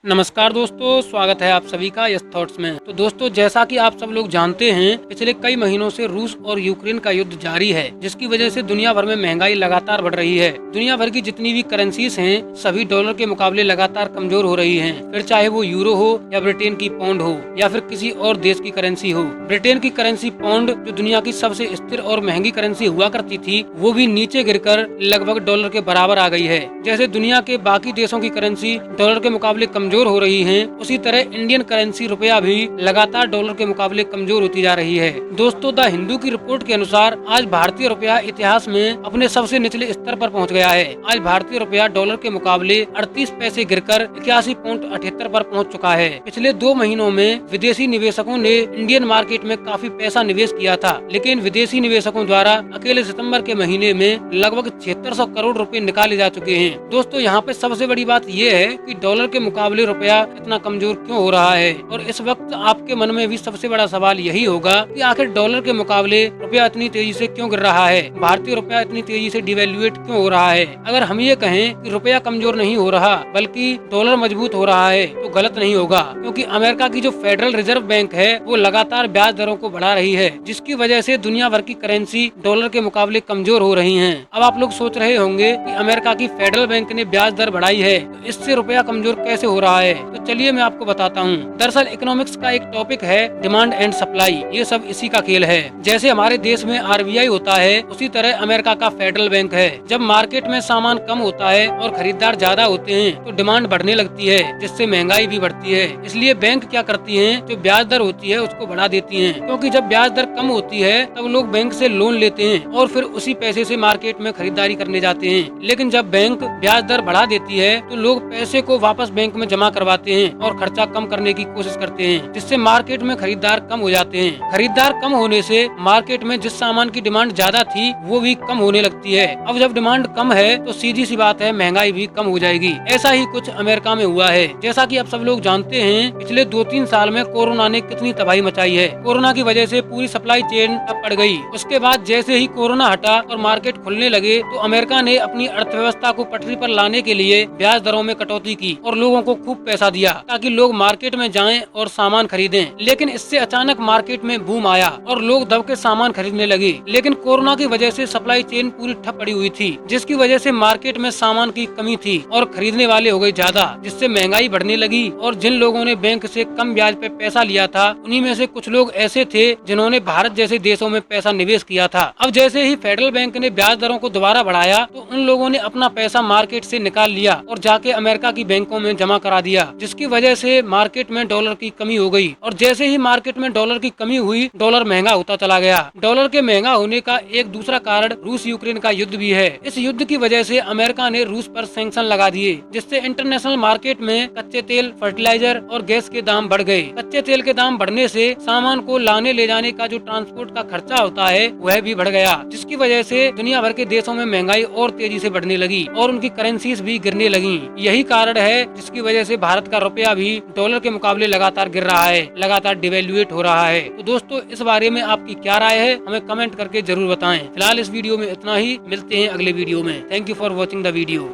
नमस्कार दोस्तों, स्वागत है आप सभी का यस थॉट्स में। तो दोस्तों, जैसा कि आप सब लोग जानते हैं, पिछले कई महीनों से रूस और यूक्रेन का युद्ध जारी है, जिसकी वजह से दुनिया भर में महंगाई लगातार बढ़ रही है। दुनिया भर की जितनी भी करेंसीज हैं, सभी डॉलर के मुकाबले लगातार कमजोर हो रही हैं। फिर चाहे वो यूरो हो या ब्रिटेन की पाउंड हो या फिर किसी और देश की करेंसी हो। ब्रिटेन की करेंसी पाउंड, जो दुनिया की सबसे स्थिर और महंगी करेंसी हुआ करती थी, वो भी नीचे गिरकर लगभग डॉलर के बराबर आ गई है। जैसे दुनिया के बाकी देशों की करेंसी डॉलर के मुकाबले कमजोर हो रही हैं, उसी तरह इंडियन करेंसी रुपया भी लगातार डॉलर के मुकाबले कमजोर होती जा रही है। दोस्तों, द हिंदू की रिपोर्ट के अनुसार आज भारतीय रुपया इतिहास में अपने सबसे निचले स्तर पर पहुंच गया है। आज भारतीय रुपया डॉलर के मुकाबले 38 पैसे गिरकर 81.78 पर पहुंच चुका है। पिछले 2 महीनों में विदेशी निवेशकों ने इंडियन मार्केट में काफी पैसा निवेश किया था, लेकिन विदेशी निवेशकों द्वारा अकेले सितंबर के महीने में लगभग 7600 करोड़ रुपए निकाले जा चुके हैं। दोस्तों, यहाँ पे सबसे बड़ी बात यह है कि डॉलर के मुकाबले रुपया इतना कमजोर क्यों हो रहा है। और इस वक्त आपके मन में भी सबसे बड़ा सवाल यही होगा कि आखिर डॉलर के मुकाबले रुपया इतनी तेजी से क्यों गिर रहा है, भारतीय रुपया इतनी तेजी से डिवेल्युएट क्यों हो रहा है। अगर हम ये कहें कि रुपया कमजोर नहीं हो रहा बल्कि डॉलर मजबूत हो रहा है तो गलत नहीं होगा, क्योंकि अमेरिका की जो फेडरल रिजर्व बैंक है वो लगातार ब्याज दरों को बढ़ा रही है, जिसकी वजह से दुनिया भर की करेंसी डॉलर के मुकाबले कमजोर हो रही है। अब आप लोग सोच रहे होंगे कि अमेरिका की फेडरल बैंक ने ब्याज दर बढ़ाई है तो इससे रुपया कमजोर कैसे हो रहा है। तो चलिए मैं आपको बताता हूँ। दरअसल इकोनॉमिक्स का एक टॉपिक है डिमांड एंड सप्लाई। ये सब इसी का खेल है। जैसे हमारे देश में आरबीआई होता है, उसी तरह अमेरिका का फेडरल बैंक है। जब मार्केट में सामान कम होता है और खरीदार ज्यादा होते हैं तो डिमांड बढ़ने लगती है, जिससे महंगाई भी बढ़ती है। इसलिए बैंक क्या करती है, जो ब्याज दर होती है उसको बढ़ा देती है, क्योंकि जब ब्याज दर कम होती है तब लोग बैंक से लोन लेते हैं और फिर उसी पैसे से मार्केट में खरीदारी करने जाते हैं। लेकिन जब बैंक ब्याज दर बढ़ा देती है तो लोग पैसे को वापस बैंक में जमा करवाते हैं और खर्चा कम करने की कोशिश करते हैं, जिससे मार्केट में खरीदार कम हो जाते हैं। खरीदार कम होने से मार्केट में जिस सामान की डिमांड ज्यादा थी वो भी कम होने लगती है। अब जब डिमांड कम है तो सीधी सी बात है, महंगाई भी कम हो जाएगी। ऐसा ही कुछ अमेरिका में हुआ है। जैसा कि आप सब लोग जानते हैं, पिछले 2-3 साल में कोरोना ने कितनी तबाही मचाई है। कोरोना की वजह से पूरी सप्लाई चेन ठप पड़ गई। उसके बाद जैसे ही कोरोना हटा और मार्केट खुलने लगे तो अमेरिका ने अपनी अर्थव्यवस्था को पटरी पर लाने के लिए ब्याज दरों में कटौती की और लोगों को खूब पैसा दिया ताकि लोग मार्केट में जाएं और सामान खरीदें। लेकिन इससे अचानक मार्केट में बूम आया और लोग दब के सामान खरीदने लगे। लेकिन कोरोना की वजह से सप्लाई चेन पूरी ठप पड़ी हुई थी, जिसकी वजह से मार्केट में सामान की कमी थी और खरीदने वाले हो गए ज्यादा, जिससे महंगाई बढ़ने लगी। और जिन लोगों ने बैंक से कम ब्याज पे पैसा लिया था, उन्हीं में से कुछ लोग ऐसे थे जिन्होंने भारत जैसे देशों में पैसा निवेश किया था। अब जैसे ही फेडरल बैंक ने ब्याज दरों को दोबारा बढ़ाया तो उन लोगों ने अपना पैसा मार्केट से निकाल लिया और जाके अमेरिका की बैंकों में जमा करा दिया, जिसकी वजह से मार्केट में डॉलर की कमी हो गई। और जैसे ही मार्केट में डॉलर की कमी हुई, डॉलर महंगा होता चला गया। डॉलर के महंगा होने का एक दूसरा कारण रूस यूक्रेन का युद्ध भी है। इस युद्ध की वजह से अमेरिका ने रूस पर सैंक्शन लगा दिए, जिससे इंटरनेशनल मार्केट में कच्चे तेल, फर्टिलाइजर और गैस के दाम बढ़ गए। कच्चे तेल के दाम बढ़ने से सामान को लाने ले जाने का जो ट्रांसपोर्ट का खर्चा होता है वह भी बढ़ गया, जिसकी वजह से दुनिया भर के देशों में महंगाई और तेजी से बढ़ने लगी और उनकी करेंसीज भी गिरने लगी। यही कारण है जिसकी वजह से भारत का रुपया भी डॉलर के मुकाबले लगातार गिर रहा है, लगातार डिवेल्युएट हो रहा है। तो दोस्तों, इस बारे में आपकी क्या राय है, हमें कमेंट करके जरूर बताएं। फिलहाल इस वीडियो में इतना ही, मिलते हैं अगले वीडियो में। Thank you for watching the video.